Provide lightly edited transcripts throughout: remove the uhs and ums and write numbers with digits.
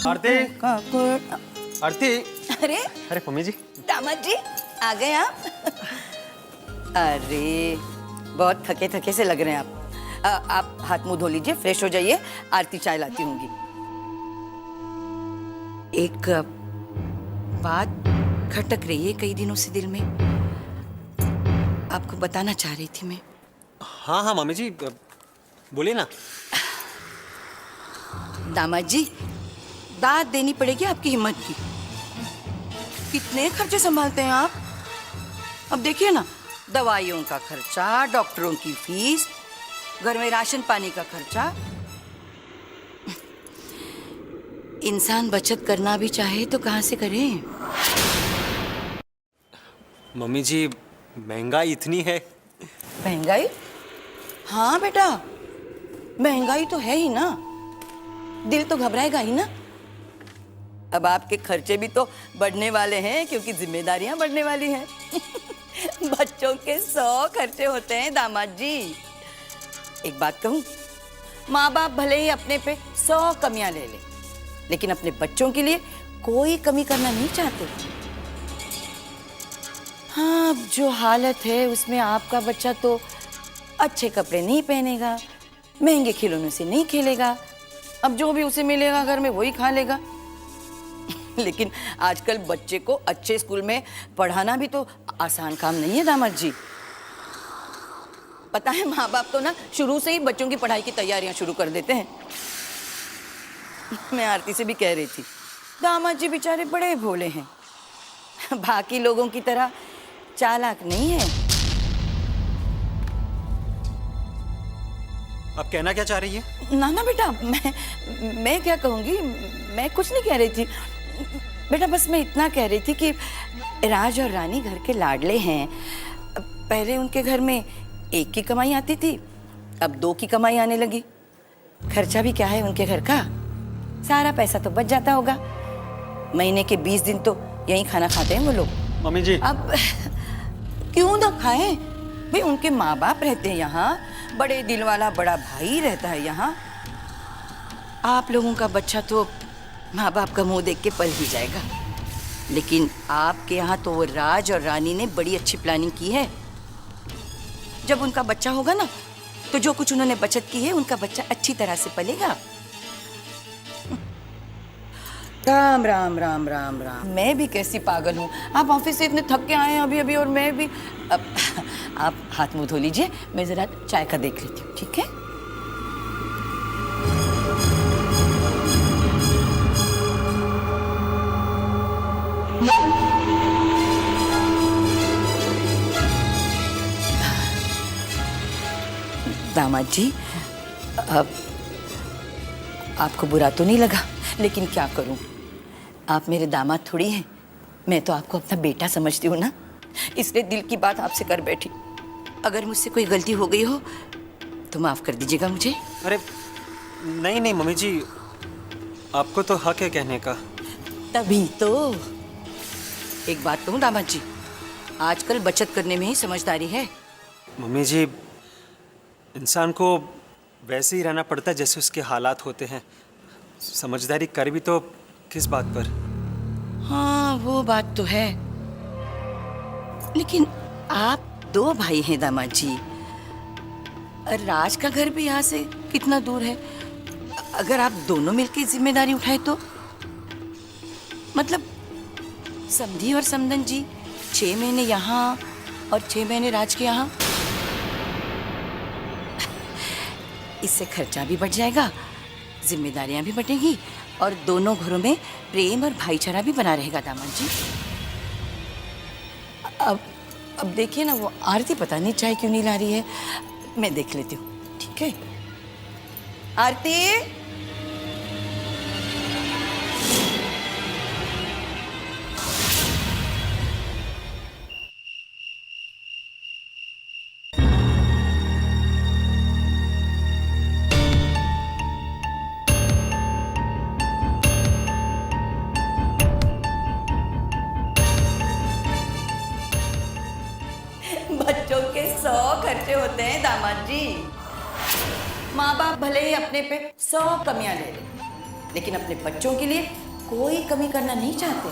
आरती, आरती। अरे अरे मम्मी जी, दामाद जी आ गए आप। अरे बहुत थके थके से लग रहे हैं आप। आप हाथ मुंह धो लीजिए, फ्रेश हो जाइए, आरती चाय लाती होंगी। एक बात खटक रही है कई दिनों से दिल में, आपको बताना चाह रही थी मैं। हाँ हाँ मम्मी जी, बोलिए ना। दामाद जी, दाद देनी पड़ेगी आपकी हिम्मत की। कितने खर्चे संभालते हैं आप? अब देखिए ना, दवाइयों का खर्चा, डॉक्टरों की फीस, घर में राशन पानी का खर्चा। इंसान बचत करना भी चाहे तो कहाँ से करे? मम्मी जी, महंगाई इतनी है। महंगाई? हाँ बेटा, महंगाई तो है ही ना, दिल तो घबराएगा ही ना। अब आपके खर्चे भी तो बढ़ने वाले हैं क्योंकि जिम्मेदारियां बढ़ने वाली हैं। बच्चों के 100 खर्चे होते हैं दामाद जी। एक बात कहूं, माँ बाप भले ही अपने पे 100 कमियां ले ले, लेकिन अपने बच्चों के लिए कोई कमी करना नहीं चाहते। हाँ, अब जो हालत है उसमें आपका बच्चा तो अच्छे कपड़े नहीं पहनेगा, महंगे खिलौनों से नहीं खेलेगा, अब जो भी उसे मिलेगा घर में वही खा लेगा। लेकिन आजकल बच्चे को अच्छे स्कूल में पढ़ाना भी तो आसान काम नहीं है दामाद जी। पता है, माँ बाप तो ना शुरू से ही बच्चों की पढ़ाई की तैयारियां शुरू कर देते हैं। मैं आरती से भी कह रही थी, दामाद जी बेचारे बड़े भोले हैं, बाकी लोगों की तरह चालाक नहीं है। आप कहना क्या चाह रही है? ना ना बेटा, मैं क्या कहूँगी, मैं कुछ नहीं कह रही थी बेटा, बस मैं इतना कह रही थी कि राज और रानी घर के लाडले हैं। पहले उनके घर में एक की कमाई आती थी, अब 2 की कमाई आने लगी। खर्चा भी क्या है उनके घर का, सारा पैसा तो बच जाता होगा। महीने के 20 दिन तो यहीं खाना खाते हैं वो लोग। मम्मी जी, अब क्यों ना खाएं भाई, उनके माँ बाप रहते हैं यहाँ, बड़े दिल वाला बड़ा भाई रहता है यहाँ। आप लोगों का बच्चा तो माँ बाप का मुंह देख के पल ही जाएगा, लेकिन आपके यहाँ तो वो राज और रानी ने बड़ी अच्छी प्लानिंग की है। जब उनका बच्चा होगा ना, तो जो कुछ उन्होंने बचत की है उनका बच्चा अच्छी तरह से पलेगा। राम राम राम राम राम। मैं भी कैसी पागल हूँ, आप ऑफिस से इतने थक के आए हैं अभी अभी, और मैं भी। अब आप हाथ मुंह धो लीजिए, मैं जरा चाय का देख लेती हूँ, ठीक है? दामाद जी, अब आपको बुरा तो नहीं लगा, लेकिन क्या करूं, आप मेरे दामाद थोड़ी हैं, मैं तो आपको अपना बेटा समझती हूँ ना, इसलिए दिल की बात आपसे कर बैठी। अगर मुझसे कोई गलती हो गई हो तो माफ कर दीजिएगा मुझे। अरे नहीं नहीं मम्मी जी, आपको तो हक है कहने का। तभी तो। एक बात कहूँ दामाद जी, आजकल बचत करने में ही समझदारी है। मम्मी जी, इंसान को वैसे ही रहना पड़ता है जैसे उसके हालात होते हैं। समझदारी कर भी तो किस बात पर? हाँ, वो बात तो है, लेकिन आप 2 भाई हैं दामाद जी, और राज का घर भी यहाँ से कितना दूर है। अगर आप दोनों मिलकर जिम्मेदारी उठाए तो, मतलब समधी और समधन जी 6 महीने यहाँ और 6 महीने राज के यहाँ, इससे खर्चा भी बढ़ जाएगा, जिम्मेदारियां भी बढ़ेंगी, और दोनों घरों में प्रेम और भाईचारा भी बना रहेगा दामाद जी। अब देखिए ना, वो आरती पता नहीं चाय क्यों नहीं ला रही है, मैं देख लेती हूँ, ठीक है? आरती, बच्चों के 100 खर्चे होते हैं दामाद जी। माँ बाप भले ही अपने पे 100 कमियां ले ले, लेकिन अपने बच्चों के लिए कोई कमी करना नहीं चाहते।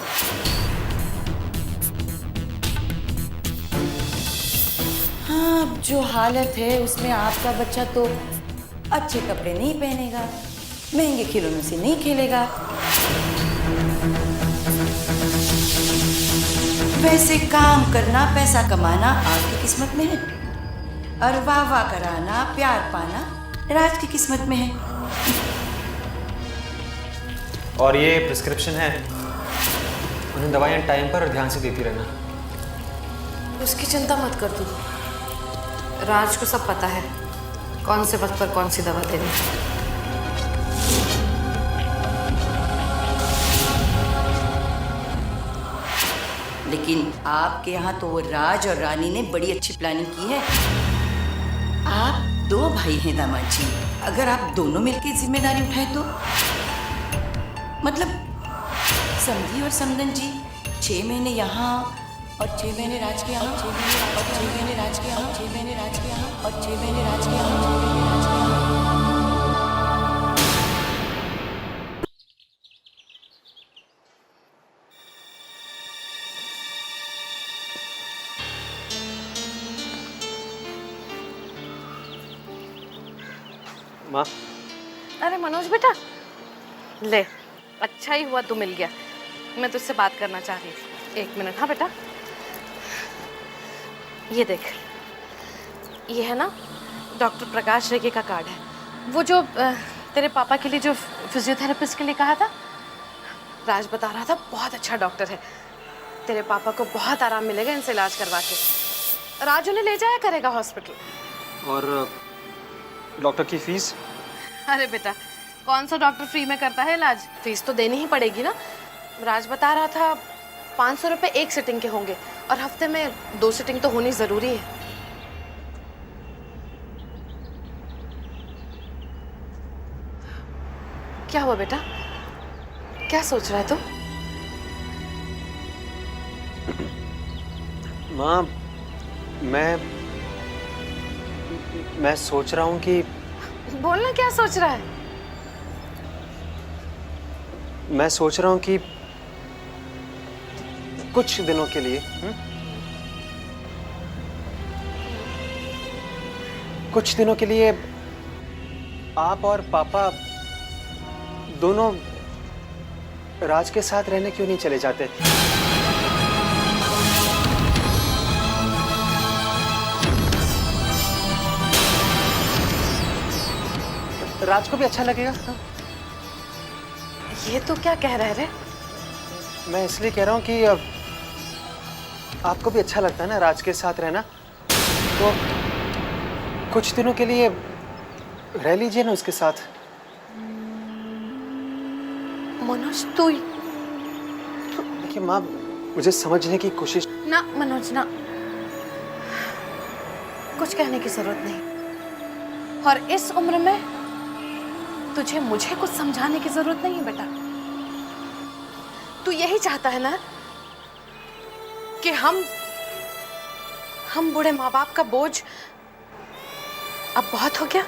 हाँ, अब जो हालत है उसमें आपका बच्चा तो अच्छे कपड़े नहीं पहनेगा, महंगे खिलौनों से नहीं खेलेगा। वैसे काम करना, पैसा कमाना आपकी किस्मत में है, और वाह वाह कराना, प्यार पाना राज की किस्मत में है। और ये प्रिस्क्रिप्शन है, उन्हें दवाइयाँ टाइम पर और ध्यान से देती रहना। उसकी चिंता मत कर तू, राज को सब पता है कौन से वक्त पर कौन सी दवा देनी। लेकिन आपके यहाँ तो वो राज और रानी ने बड़ी अच्छी प्लानिंग की है। आप 2 भाई हैं दामाद जी, अगर आप दोनों मिलकर जिम्मेदारी उठाए तो, मतलब समधी और समदन जी 6 महीने यहाँ और 6 महीने राज के यहाँ, 6 महीने और 6 महीने राज के यहाँ, 6 महीने राज के यहाँ और 6 महीने राज के यहाँ, 6 महीने राज के यहाँ। माँ, अरे मनोज बेटा, ले अच्छा ही हुआ तू मिल गया। मैं तुझसे बात करना चाह रही थी। 1 मिनट। हाँ बेटा, ये देख, ये है ना डॉक्टर प्रकाश रेगे का कार्ड है। वो जो तेरे पापा के लिए जो फिजियोथेरेपिस्ट के लिए कहा था, राज बता रहा था बहुत अच्छा डॉक्टर है। तेरे पापा को बहुत आराम मिलेगा इनसे इलाज करवा के। राज उन्हें ले जाया करेगा हॉस्पिटल। और डॉक्टर की फीस? अरे बेटा, कौन सा डॉक्टर फ्री में करता है इलाज? फीस तो देनी ही पड़ेगी ना। राज बता रहा था 500 रुपये 1 सिटिंग के होंगे, और हफ्ते में 2 सिटिंग तो होनी जरूरी है। क्या हुआ बेटा, क्या सोच रहा है तू? माँ, मैं सोच रहा हूँ कि बोलना, क्या सोच रहा है? मैं सोच रहा हूँ कि कुछ दिनों के लिए कुछ दिनों के लिए आप और पापा दोनों राज के साथ रहने क्यों नहीं चले जाते? राज को भी अच्छा लगेगा। ये तो क्या कह रहे रे? मैं इसलिए कह रहा हूँ कि आपको भी अच्छा लगता है ना राज के साथ रहना, तो कुछ दिनों के लिए रह लीजिए ना उसके साथ। मनोज तू देखिए माँ, मुझे समझने की कोशिश। ना मनोज ना, कुछ कहने की जरूरत नहीं। और इस उम्र में तुझे मुझे कुछ समझाने की जरूरत नहीं है बेटा। तू यही चाहता है ना कि हम बूढ़े माँ बाप का बोझ अब बहुत हो गया।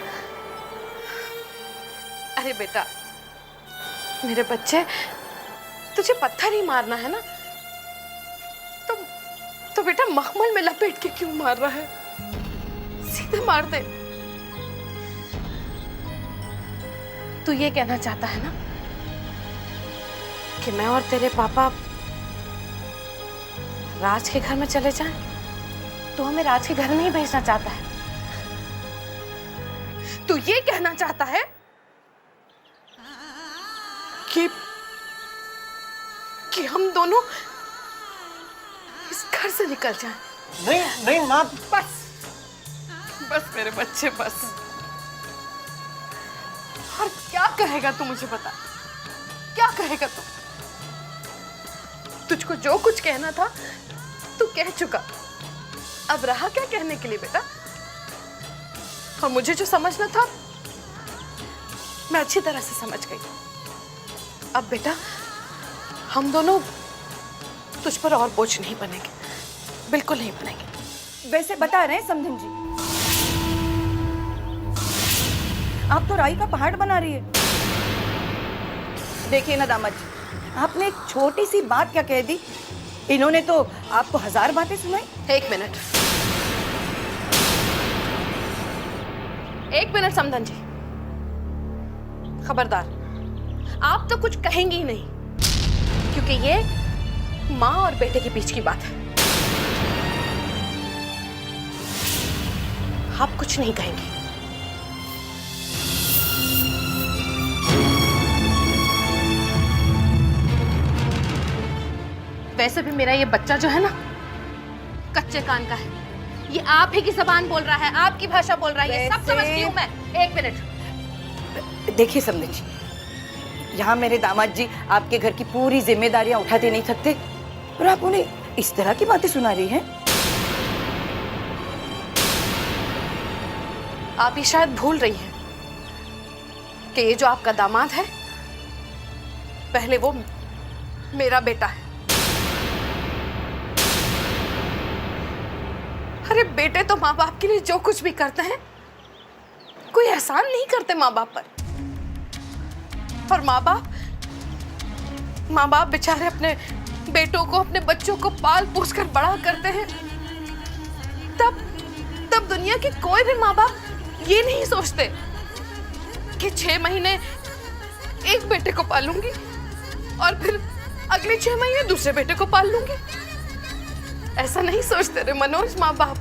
अरे बेटा, मेरे बच्चे, तुझे पत्थर ही मारना है ना, तो बेटा मखमल में लपेट के क्यों मार रहा है? सीधे मार दे। तू ये कहना चाहता है ना कि मैं और तेरे पापा राज के घर में चले जाएं? तू हमें राज के घर नहीं भेजना चाहता है? तू ये कहना चाहता है कि हम दोनों इस घर से निकल जाएं? नहीं नहीं माँ, बस मेरे बच्चे, बस। और क्या कहेगा तू, मुझे बता, क्या कहेगा तू? तुझको जो कुछ कहना था तू कह चुका, अब रहा क्या कहने के लिए बेटा? और मुझे जो समझना था मैं अच्छी तरह से समझ गई। अब बेटा हम दोनों तुझ पर और बोझ नहीं बनेंगे, बिल्कुल नहीं बनेंगे। वैसे बता रहे हैं समधन जी, आप तो राई का पहाड़ बना रही है। देखिए ना दामाद जी, आपने एक छोटी सी बात क्या कह दी, इन्होंने तो आपको 1000 बातें सुनाई। एक मिनट, एक मिनट समधन जी, खबरदार, आप तो कुछ कहेंगे ही नहीं, क्योंकि ये माँ और बेटे के बीच की बात है। आप कुछ नहीं कहेंगे। वैसे भी मेरा ये बच्चा जो है ना, कच्चे कान का है। ये आप ही की जबान बोल रहा है, आपकी भाषा बोल रहा है, ये सब समझती हूँ मैं। एक मिनट, देखिए समधन जी, यहाँ मेरे दामाद जी आपके घर की पूरी जिम्मेदारियां उठाते नहीं सकते, और आप उन्हें इस तरह की बातें सुना रही हैं। आप ये शायद भूल रही हैं कि ये जो आपका दामाद है, पहले वो मेरा बेटा है। अरे बेटे तो माँ बाप के लिए जो कुछ भी करते हैं, कोई एहसान नहीं करते माँ बाप पर। और माँ बाप बेचारे अपने बेटों को, अपने बच्चों को पाल पोस कर बड़ा करते हैं। तब दुनिया के कोई भी माँ बाप ये नहीं सोचते कि 6 महीने एक बेटे को पालूंगी और फिर अगले 6 महीने दूसरे बेटे को पाल लूंगी। ऐसा नहीं सोचते रे मनोज माँ बाप।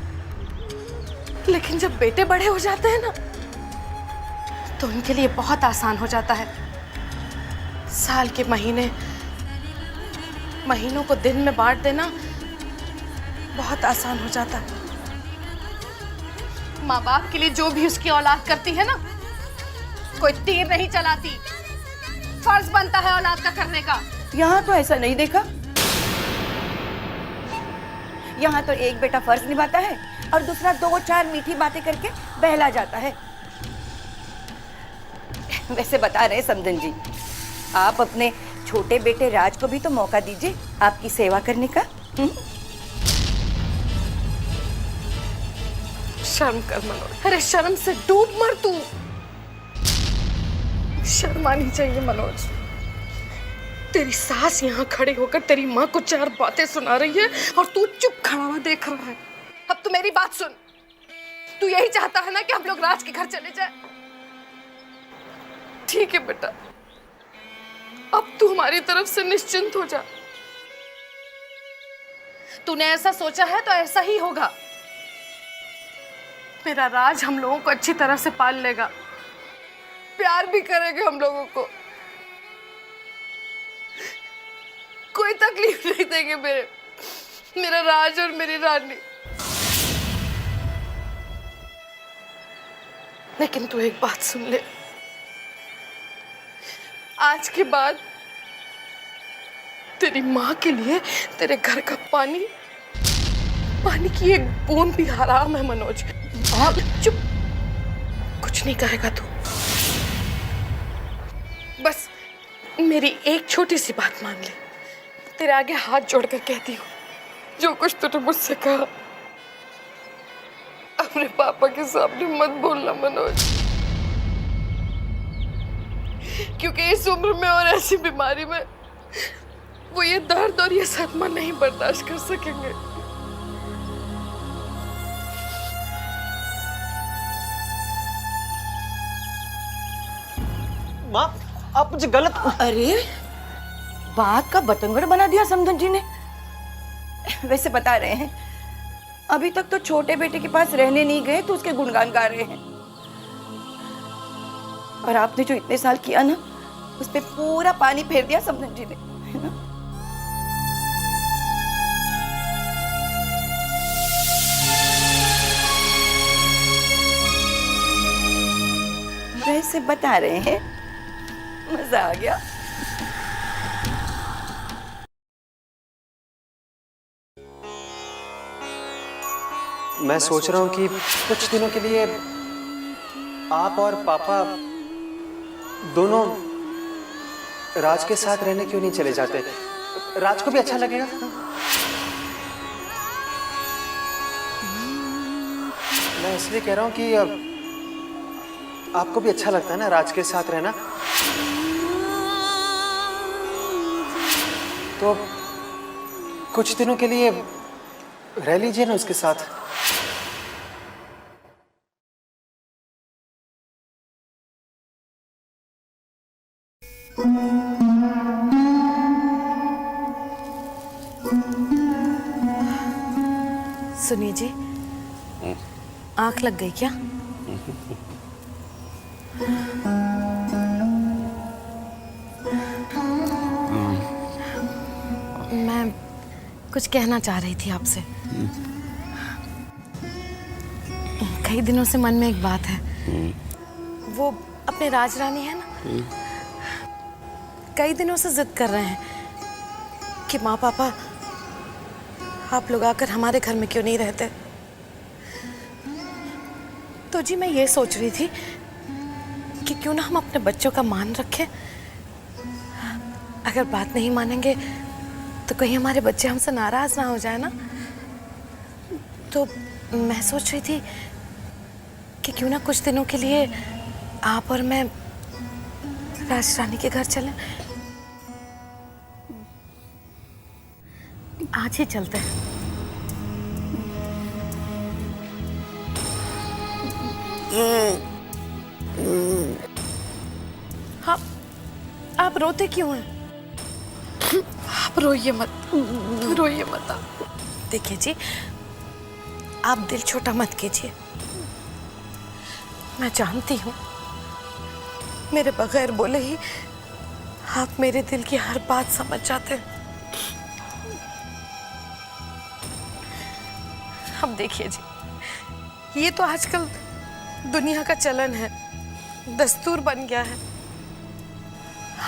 लेकिन जब बेटे बड़े हो जाते हैं ना, तो उनके लिए बहुत आसान हो जाता है। साल के महीनों को दिन में बांट देना बहुत आसान हो जाता है। माँ बाप के लिए जो भी उसकी औलाद करती है ना, कोई तीर नहीं चलाती, फर्ज बनता है औलाद का करने का। यहाँ तो ऐसा नहीं देखा। यहाँ तो एक बेटा फर्ज निभाता है और दूसरा 2-4 मीठी बातें करके बहला जाता है। वैसे बता रहे समधन जी, आप अपने छोटे बेटे राज को भी तो मौका दीजिए आपकी सेवा करने का। शर्म कर मनोज। अरे शर्म से डूब मर तू। शर्म आनी चाहिए मनोज। तेरी सास यहाँ खड़ी होकर तेरी माँ को 4 बातें सुना रही है और तू चुप खड़ा हुआ देख रहा है। अब तू मेरी बात सुन। तू यही चाहता है ना कि हम लोग राज के घर चले जाए? ठीक है बेटा, अब तू हमारी तरफ से निश्चिंत हो जा। तूने ऐसा सोचा है तो ऐसा ही होगा। मेरा राज हम लोगों को अच्छी तरह से पाल लेगा, प्यार भी करेगा हम लोगों को, कोई तकलीफ नहीं देंगे मेरा राज और मेरी रानी। लेकिन तू एक बात सुन ले, आज के बाद तेरी माँ के लिए तेरे घर का पानी की एक बूंद भी हराम है मनोज। अब चुप, कुछ नहीं कहेगा तू। बस मेरी एक छोटी सी बात मान ले। तेरे आगे हाथ जोड़कर कहती हूँ, जो कुछ तूने मुझसे कहा अपने पापा के सामने मत बोलना मनोज, क्योंकि इस उम्र में और ऐसी बीमारी में वो ये दर्द और ये सदमा नहीं बर्दाश्त कर सकेंगे। माँ, आप मुझे गलत। अरे बात का बतंगड़ बना दिया समधन जी ने। वैसे बता रहे हैं, अभी तक तो छोटे बेटे के पास रहने नहीं गए तो उसके गुणगान गा रहे हैं, और आपने जो इतने साल किया ना, उस पे पूरा पानी फेर दिया समधन जी ने, है ना? वैसे बता रहे हैं, मजा आ गया। मैं सोच रहा हूँ कि कुछ दिनों के लिए आप और पापा दोनों राज के साथ रहने क्यों नहीं चले जाते? राज को भी अच्छा लगेगा। मैं इसलिए कह रहा हूँ कि आपको भी अच्छा लगता है ना राज के साथ रहना। तो कुछ दिनों के लिए रह लीजिए ना उसके साथ। सुनिए जी, आंख लग गई क्या? मैं कुछ कहना चाह रही थी आपसे। कई दिनों से मन में एक बात है। वो अपने राज रानी है ना, कई दिनों से जिद कर रहे हैं कि माँ पापा आप लोग आकर हमारे घर में क्यों नहीं रहते। तो जी मैं ये सोच रही थी कि क्यों ना हम अपने बच्चों का मान रखें। अगर बात नहीं मानेंगे तो कहीं हमारे बच्चे हमसे नाराज ना हो जाए ना। तो मैं सोच रही थी कि क्यों ना कुछ दिनों के लिए आप और मैं राज रानी के घर चलें। आज ही चलते हैं। हाँ, आप रोते क्यों हैं? आप रोइए मत, रोइए मत आप। देखिए जी, आप दिल छोटा मत कीजिए। मैं जानती हूँ मेरे बगैर बोले ही आप मेरे दिल की हर बात समझ जाते हैं। अब देखिए जी, ये तो आजकल दुनिया का चलन है, दस्तूर बन गया है।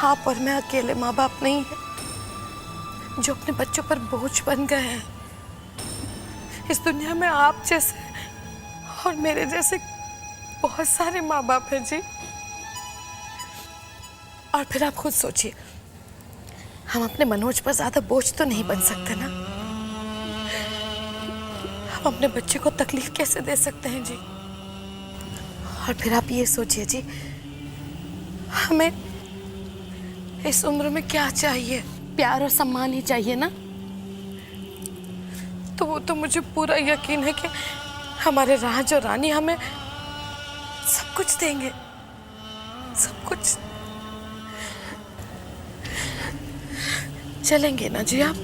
आप और मैं अकेले माँ बाप नहीं हैं जो अपने बच्चों पर बोझ बन गए हैं। इस दुनिया में आप जैसे और मेरे जैसे बहुत सारे माँ बाप हैं जी। और फिर आप खुद सोचिए, हम अपने मनोज पर ज्यादा बोझ तो नहीं बन सकते ना। हम अपने बच्चे को तकलीफ कैसे दे सकते हैं जी। और फिर आप ये सोचिए जी, हमें इस उम्र में क्या चाहिए? प्यार और सम्मान ही चाहिए ना। तो वो तो मुझे पूरा यकीन है कि हमारे राज और रानी हमें सब कुछ देंगे, सब कुछ। चलेंगे ना जी आप?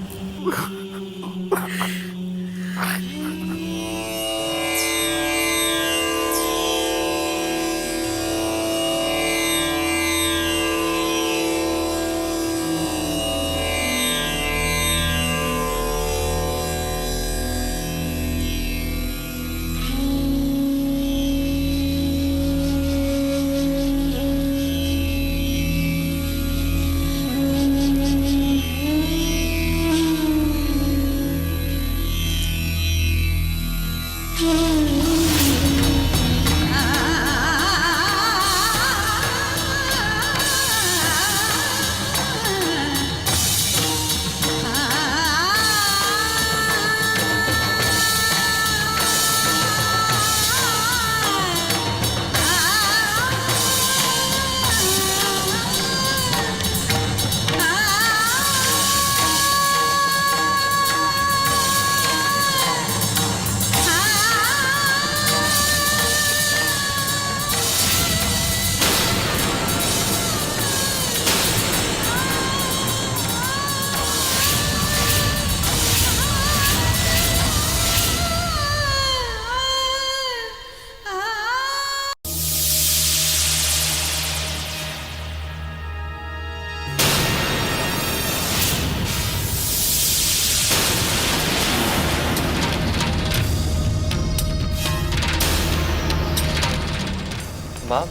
माँ,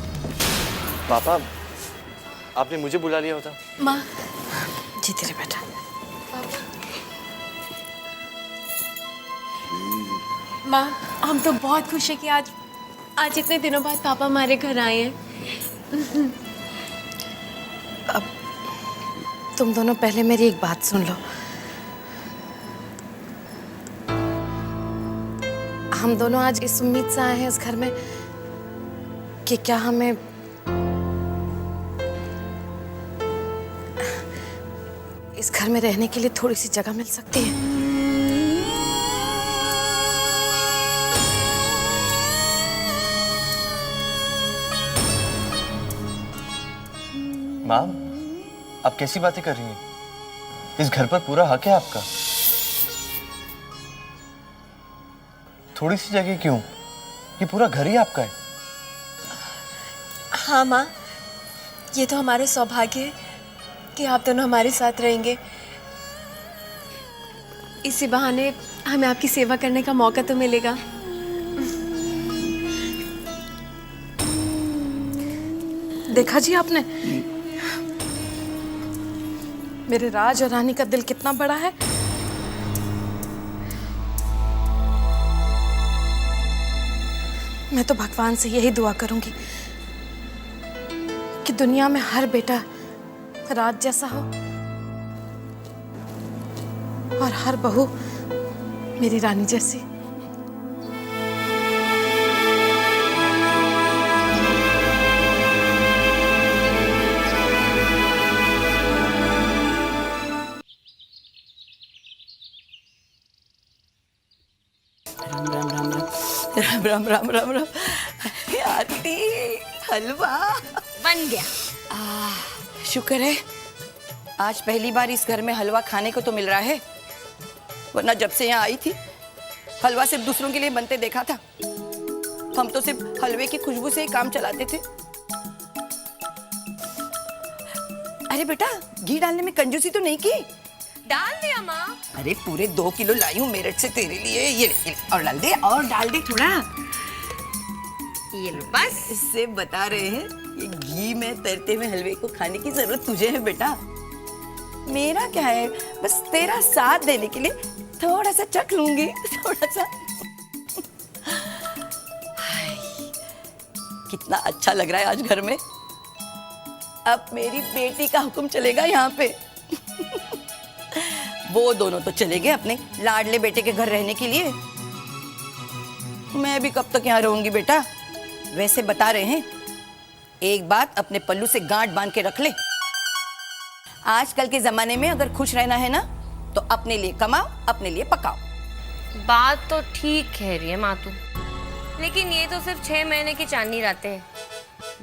पापा, आपने मुझे बुला लिया होता। माँ जी, तेरे बेटा। माँ, हम तो बहुत खुश हैं कि आज इतने दिनों बाद पापा हमारे घर आए हैं। अब तुम दोनों पहले मेरी एक बात सुन लो। हम दोनों आज इस उम्मीद से आए हैं इस घर में कि क्या हमें इस घर में रहने के लिए थोड़ी सी जगह मिल सकती है? माँ, आप कैसी बातें कर रही हैं? इस घर पर पूरा हक है आपका। थोड़ी सी जगह क्यों? ये पूरा घर ही आपका है। हाँ माँ, ये तो हमारा सौभाग्य है कि आप दोनों हमारे साथ रहेंगे। इसी बहाने हमें आपकी सेवा करने का मौका तो मिलेगा। देखा जी आपने, मेरे राज और रानी का दिल कितना बड़ा है। मैं तो भगवान से यही दुआ करूंगी कि दुनिया में हर बेटा राज जैसा हो और हर बहू मेरी रानी जैसी। राम राम राम राम राम। आरती, हलवा बन गया। शुक्र है आज पहली बार इस घर में हलवा खाने को तो मिल रहा है, वरना जब से यहाँ आई थी हलवा सिर्फ दूसरों के लिए बनते देखा था। हम तो सिर्फ हलवे की खुशबू से ही काम चलाते थे। अरे बेटा, घी डालने में कंजूसी तो नहीं की? डाल दिया माँ। अरे पूरे 2 किलो लाई हूँ मेरठ से तेरे लिए। ये ले, और डाल दे, और डाल दे थोड़ा। ये लो बस। इससे बता रहे हैं ये घी में तैरते हुए हलवे को खाने की जरूरत तुझे है बेटा। मेरा क्या है, बस तेरा साथ देने के लिए थोड़ा सा चख लूंगी, थोड़ा सा। हाय, कितना अच्छा लग रहा है आज घर में। अब मेरी बेटी का हुक्म चलेगा यहाँ पे। वो दोनों तो चले गए अपने लाडले बेटे के घर रहने के लिए। मैं भी कब तक यहाँ रहूंगी बेटा। वैसे बता रहे हैं, एक बात अपने पल्लू से गांठ बांध के रख ले। आजकल के जमाने में अगर खुश रहना है ना, तो अपने लिए कमाओ, अपने लिए पकाओ। बात तो ठीक कह रही है माँ तू, लेकिन ये तो सिर्फ 6 महीने की चांदनी रातें हैं।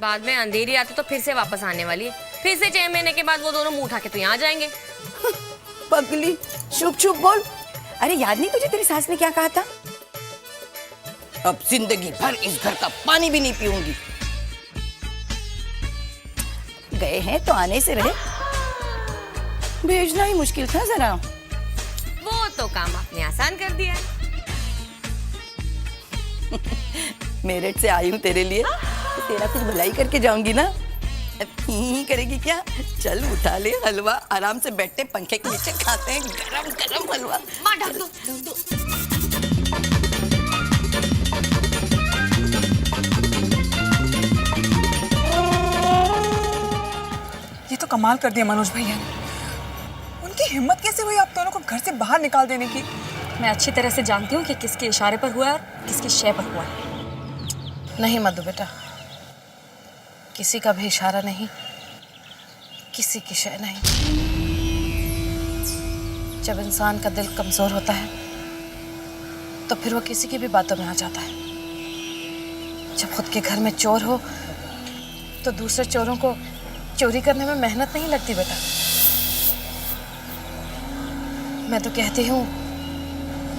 बाद में अंधेरी रातें तो फिर से वापस आने वाली है। फिर से 6 महीने के बाद वो दोनों मुंह उठा के तो यहाँ जाएंगे। पगली, चुप चुप बोल। अरे याद नहीं तुझे तेरी सास ने क्या कहा था? अब जिंदगी भर इस घर का पानी भी नहीं पीऊंगी। गए हैं तो आने से रहे, भेजना ही मुश्किल था जरा। वो तो काम आपने आसान कर दिया है। मेरठ से आई हूँ तेरे लिए, तो तेरा कुछ भलाई करके जाऊंगी ना। अब ही करेगी क्या? चल उठा ले हलवा, आराम से बैठे पंखे के नीचे खाते हैं गरम गरम हलवा। माँ ढक दो। ये तो कमाल कर दिया मनोज भैया ने। उनकी हिम्मत कैसे हुई आप दोनों को घर से बाहर निकाल देने की? मैं अच्छी तरह से जानती हूँ कि किसके इशारे पर हुआ है और किसकी शय पर हुआ है। नहीं मधु बेटा, किसी का भी इशारा नहीं, किसी की शय नहीं। जब इंसान का दिल कमजोर होता है तो फिर वो किसी की भी बातों में आ जाता है। जब खुद के घर में चोर हो तो दूसरे चोरों को चोरी करने में मेहनत नहीं लगती बेटा। मैं तो कहती हूँ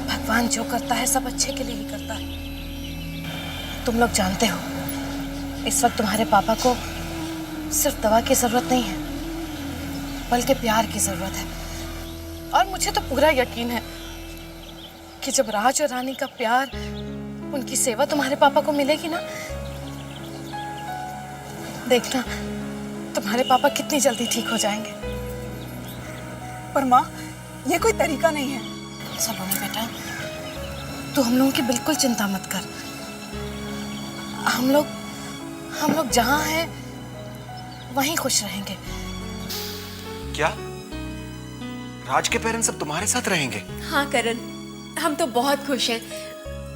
भगवान जो करता है सब अच्छे के लिए ही करता है। तुम लोग जानते हो इस वक्त तुम्हारे पापा को सिर्फ दवा की जरूरत नहीं है, बल्कि प्यार की जरूरत है। और मुझे तो पूरा यकीन है कि जब राज और रानी का प्यार, उनकी सेवा तुम्हारे पापा को मिलेगी ना, देखना तुम्हारे पापा कितनी जल्दी ठीक हो जाएंगे। पर माँ, ये कोई तरीका नहीं है। सलोनी बेटा, तू हम लोगों की बिल्कुल चिंता मत कर। हम लोग जहाँ हैं वहीं खुश रहेंगे। क्या राज के पेरेंट्स अब तुम्हारे साथ रहेंगे? हाँ करण, हम तो बहुत खुश हैं।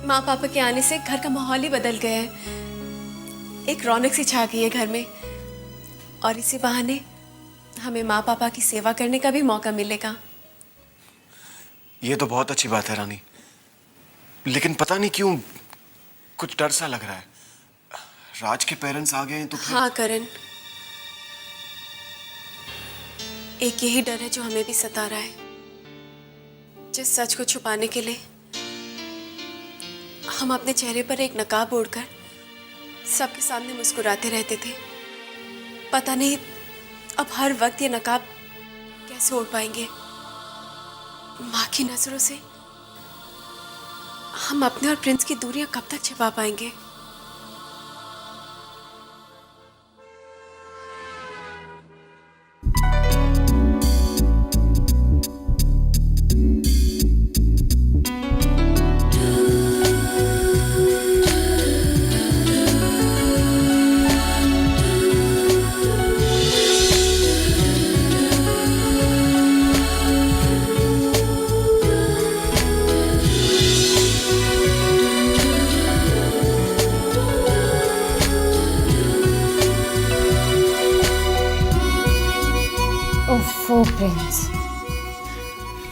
माँ पापा के आने से घर का माहौल ही बदल गया है। एक रौनक सी छा गई है घर में, और इसी बहाने हमें माँ पापा की सेवा करने का भी मौका मिलेगा। ये तो बहुत अच्छी बात है रानी, लेकिन पता नहीं क्यों कुछ डर सा लग रहा है। राज के पेरेंट्स आ गए हैं तो फिर... हाँ करण, एक यही डर है जो हमें भी सता रहा है। जिस सच को छुपाने के लिए हम अपने चेहरे पर एक नकाब ओढ़कर सबके सामने मुस्कुराते रहते थे, पता नहीं अब हर वक्त ये नकाब कैसे ओढ़ पाएंगे। माँ की नजरों से हम अपने और प्रिंस की दूरियां कब तक छिपा पाएंगे। ओफो प्रिंस,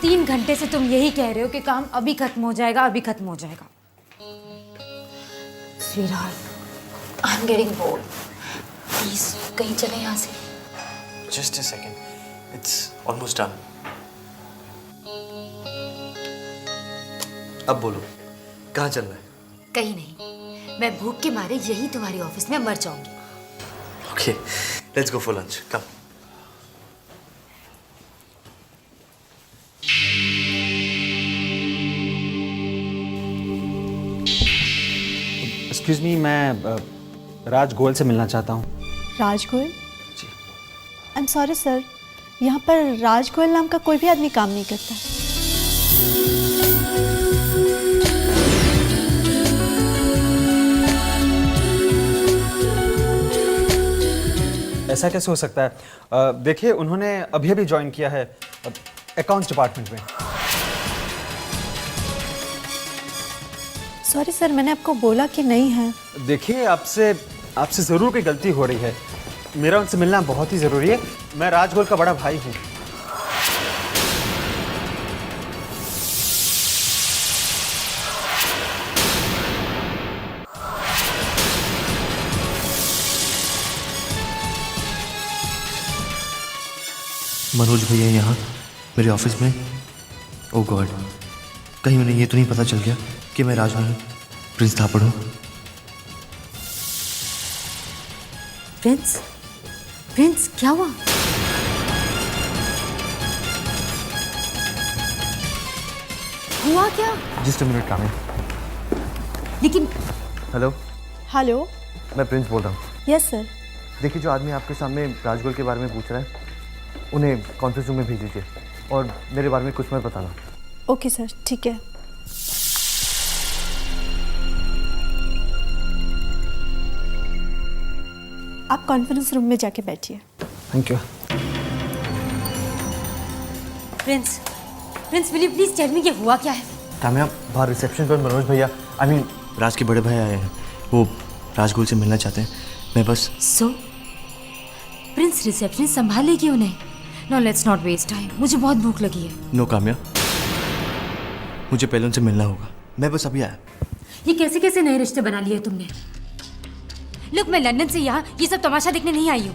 3 घंटे से तुम यही कह रहे हो कि काम अभी खत्म हो जाएगा, अभी खत्म हो जाएगा। Sweetheart, I am getting bored, please कहीं चले यहाँ से। Just a second. It's almost done. अब बोलो, कहाँ चलना है? कहीं नहीं, मैं भूख के मारे यही तुम्हारी ऑफिस में मर जाऊंगी। Okay, let's go for lunch. Come. Excuse me, मैं राज गोयल से मिलना चाहता हूँ। राज गोयल? जी। आई एम सॉरी सर, यहाँ पर राज गोयल नाम का कोई भी आदमी काम नहीं करता है। ऐसा कैसे हो सकता है? देखिए, उन्होंने अभी अभी ज्वाइन किया है अकाउंट्स डिपार्टमेंट में। सॉरी सर, मैंने आपको बोला कि नहीं है। देखिए, आपसे ज़रूर कोई गलती हो रही है। मेरा उनसे मिलना बहुत ही ज़रूरी है। मैं राज गोयल का बड़ा भाई हूँ। मनोज भैया यहाँ मेरे ऑफिस में? ओह गॉड, कहीं उन्हें ये तो नहीं पता चल गया कि मैं राज नहीं प्रिंस थापड़ हूँ? प्रिंस, प्रिंस क्या हुआ? हुआ क्या? जस्ट अ मिनट काम है। लेकिन हेलो, हेलो। मैं प्रिंस बोल रहा हूँ। Yes sir. देखिए, जो आदमी आपके सामने राजगोल के बारे में पूछ रहा है, उन्हें कॉन्फ्रेंस रूम में भेज दीजिए और मेरे बारे में कुछ मत बताना। ओके सर, ठीक है। आप कॉन्फ्रेंस रूम में जाके बैठिए। Thank you. Prince, Prince will you please tell me ये हुआ क्या है? कामया, बाहर रिसेप्शन पर मनोज भैया, राज के बड़े भाई आए हैं। वो राजगोल से मिलना चाहते हैं। मैं बस... सो प्रिंस रिसेप्शन संभाल लेगी उन्हें? No, let's not waste time, मुझे बहुत भूख लगी है। नो कामया, मुझे पहले उनसे मिलना होगा। मैं बस अभी आया। ये कैसे कैसे नए रिश्ते बना लिए तुमने? लुक, मैं लंदन से यहाँ ये सब तमाशा देखने नहीं आई हूँ।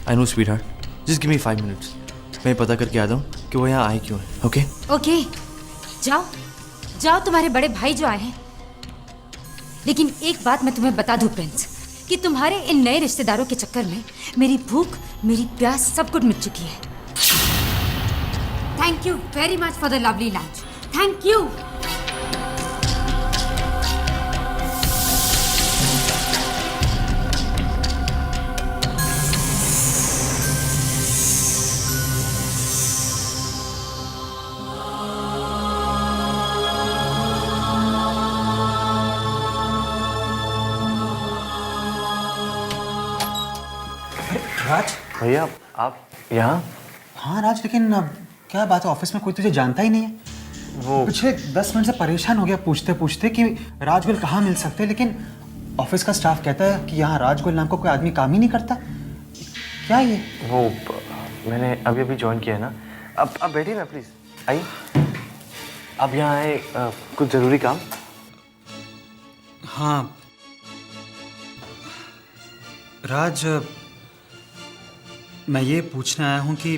I know sweetheart, just give me 5 minutes. मैं पता करके आता हूँ कि वो यहाँ आए क्यों हैं। ओके ओके, जाओ जाओ, तुम्हारे बड़े भाई जो आए हैं। लेकिन एक बात मैं तुम्हें बता दूं प्रिंस, कि तुम्हारे इन नए रिश्तेदारों के चक्कर में मेरी भूख, मेरी प्यास सब कुछ मिट चुकी है। Thank you very much for the lovely lunch. Thank you. Raj, भैया, आप यहाँ? हाँ राज, लेकिन अब क्या बात है, ऑफिस में कोई तुझे जानता ही नहीं है। वो पिछले 10 मिनट से परेशान हो गया पूछते पूछते कि राजगोयल कहाँ मिल सकते हैं, लेकिन ऑफिस का स्टाफ कहता है कि यहाँ राजगोयल नाम का कोई आदमी काम ही नहीं करता। क्या ये? वो मैंने अभी अभी ज्वाइन किया है ना। अब बैठिए ना प्लीज, आइए। अब यहाँ आए कुछ ज़रूरी काम? हाँ राज, मैं ये पूछने आया हूँ कि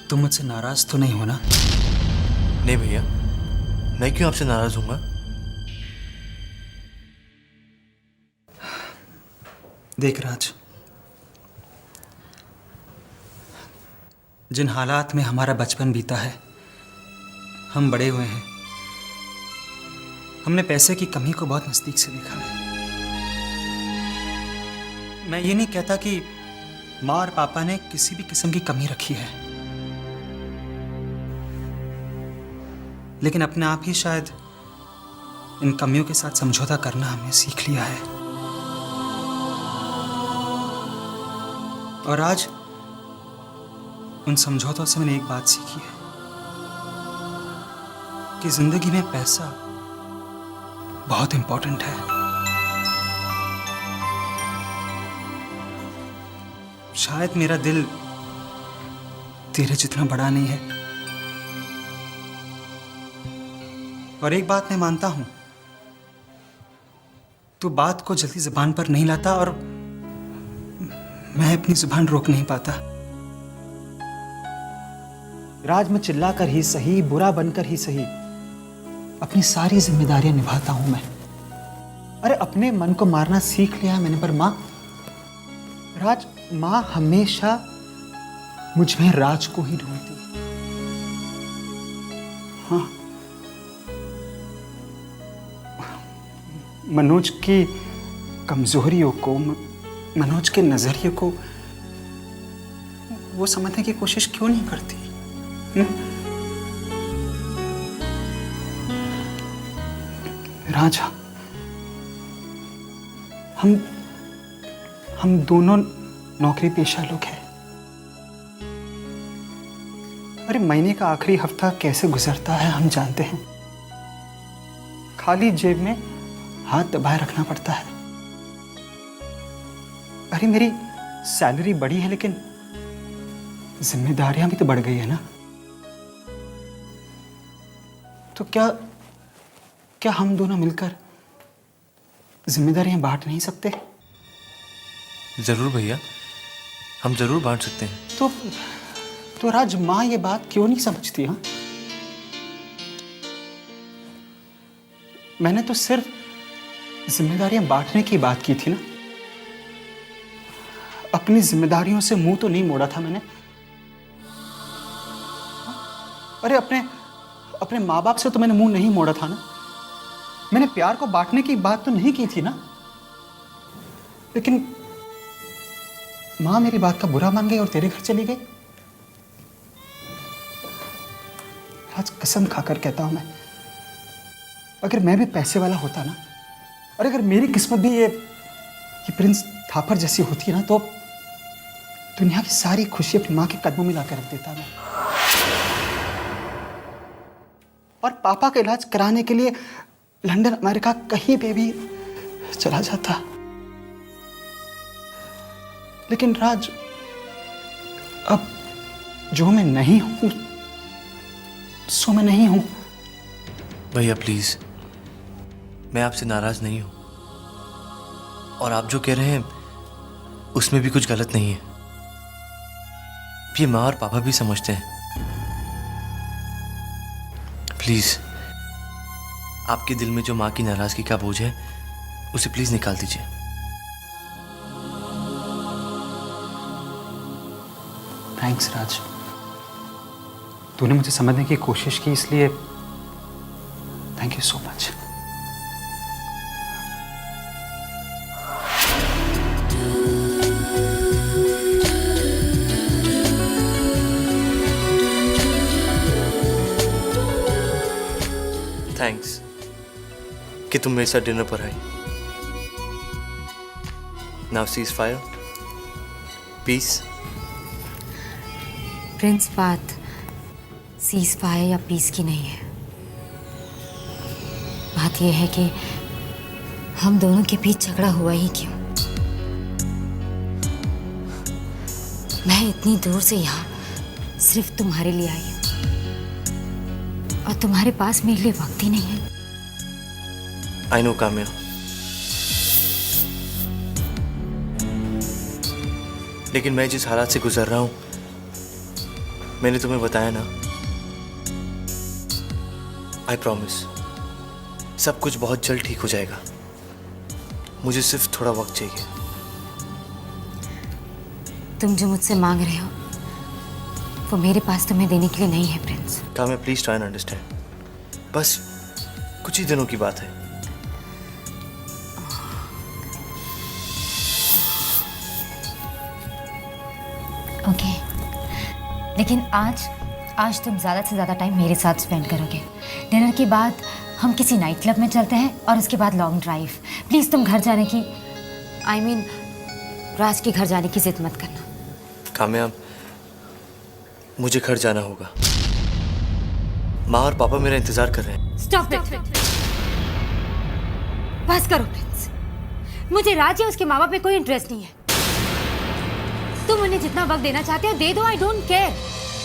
तुम मुझसे नाराज तो नहीं हो ना? नहीं भैया, मैं क्यों आपसे नाराज हूँगा? देख राज, जिन हालात में हमारा बचपन बीता है, हम बड़े हुए हैं, हमने पैसे की कमी को बहुत नजदीक से देखा है। मैं ये नहीं कहता कि माँ और पापा ने किसी भी किस्म की कमी रखी है, लेकिन अपने आप ही शायद इन कमियों के साथ समझौता करना हमने सीख लिया है। और आज उन समझौतों से मैंने एक बात सीखी है कि जिंदगी में पैसा बहुत इंपॉर्टेंट है। शायद मेरा दिल तेरे जितना बड़ा नहीं है, और एक बात मैं मानता हूं, तू बात को जल्दी जुबान पर नहीं लाता और मैं अपनी जुबान रोक नहीं पाता। राज, मैं चिल्लाकर ही सही, बुरा बनकर ही सही, अपनी सारी जिम्मेदारियां निभाता हूं मैं। अरे अपने मन को मारना सीख लिया मैंने, पर माँ, राज, माँ हमेशा मुझ में राज को ही ढूंढती। हाँ, मनोज की कमजोरियों को, मनोज के नजरिए को वो समझने की कोशिश क्यों नहीं करती? राजा, हम दोनों नौकरी पेशा लोग हैं। अरे महीने का आखिरी हफ्ता कैसे गुजरता है हम जानते हैं। खाली जेब में हाथ दबाए रखना पड़ता है। अरे मेरी सैलरी बढ़ी है, लेकिन जिम्मेदारियां भी तो बढ़ गई है ना। तो क्या हम दोनों मिलकर जिम्मेदारियां बांट नहीं सकते? जरूर भैया, हम जरूर बांट सकते हैं। तो राज, माँ ये बात क्यों नहीं समझती? हाँ, मैंने तो सिर्फ जिम्मेदारियां बांटने की बात की थी ना। अपनी जिम्मेदारियों से मुंह तो नहीं मोड़ा था मैंने। अरे अपने माँ बाप से तो मैंने मुंह नहीं मोड़ा था ना। मैंने प्यार को बांटने की बात तो नहीं की थी ना। लेकिन माँ मेरी बात का बुरा मान गई और तेरे घर चली गई। आज कसम खाकर कहता हूं मैं, अगर मैं भी पैसे वाला होता ना, और अगर मेरी किस्मत भी ये प्रिंस थापर जैसी होती ना, तो दुनिया की सारी खुशी अपनी माँ के कदमों में लाकर रख देता मैं। और पापा का इलाज कराने के लिए लंदन, अमेरिका, कहीं पे भी चला जाता। लेकिन राज, अब जो मैं नहीं हूं, सो मैं नहीं हूं। भैया प्लीज, मैं आपसे नाराज नहीं हूं, और आप जो कह रहे हैं उसमें भी कुछ गलत नहीं है। ये माँ और पापा भी समझते हैं। प्लीज, आपके दिल में जो माँ की नाराजगी का बोझ है, उसे प्लीज निकाल दीजिए। थैंक्स राज, तूने मुझे समझने की कोशिश की, इसलिए thank you so much. Thanks कि तुम मेरे साथ डिनर पर आई। Now ceasefire, peace. Prince, बात सीज फायर या पीस की नहीं है। बात यह है कि हम दोनों के बीच झगड़ा हुआ ही क्यों। मैं इतनी दूर से यहाँ सिर्फ तुम्हारे लिए आई हूँ और तुम्हारे पास मेरे लिए वक्त ही नहीं है। आई नो काम्या, लेकिन मैं जिस हालात से गुजर रहा हूं, मैंने तुम्हें बताया ना, आई प्रॉमिस सब कुछ बहुत जल्द ठीक हो जाएगा। मुझे सिर्फ थोड़ा वक्त चाहिए। तुम जो मुझसे मांग रहे हो वो मेरे पास तुम्हें देने के लिए नहीं है Prince. Kamya please try and understand, बस कुछ ही दिनों की बात है। ओके, लेकिन आज तुम ज़्यादा से ज़्यादा टाइम मेरे साथ स्पेंड करोगे। डिनर के बाद हम किसी नाइट क्लब में चलते हैं और उसके बाद लॉन्ग ड्राइव। प्लीज़ तुम घर जाने की राज के घर जाने की जिद मत करना। काम्या, मुझे घर जाना होगा। माँ और पापा मेरा इंतजार कर रहे हैं। स्टॉप इट, बस करो प्रिंस। मुझे राज या उसके माँ बाप पे कोई इंटरेस्ट नहीं है। तुम उन्हें जितना वक्त देना चाहते हो दे दो, आई डोंट केयर,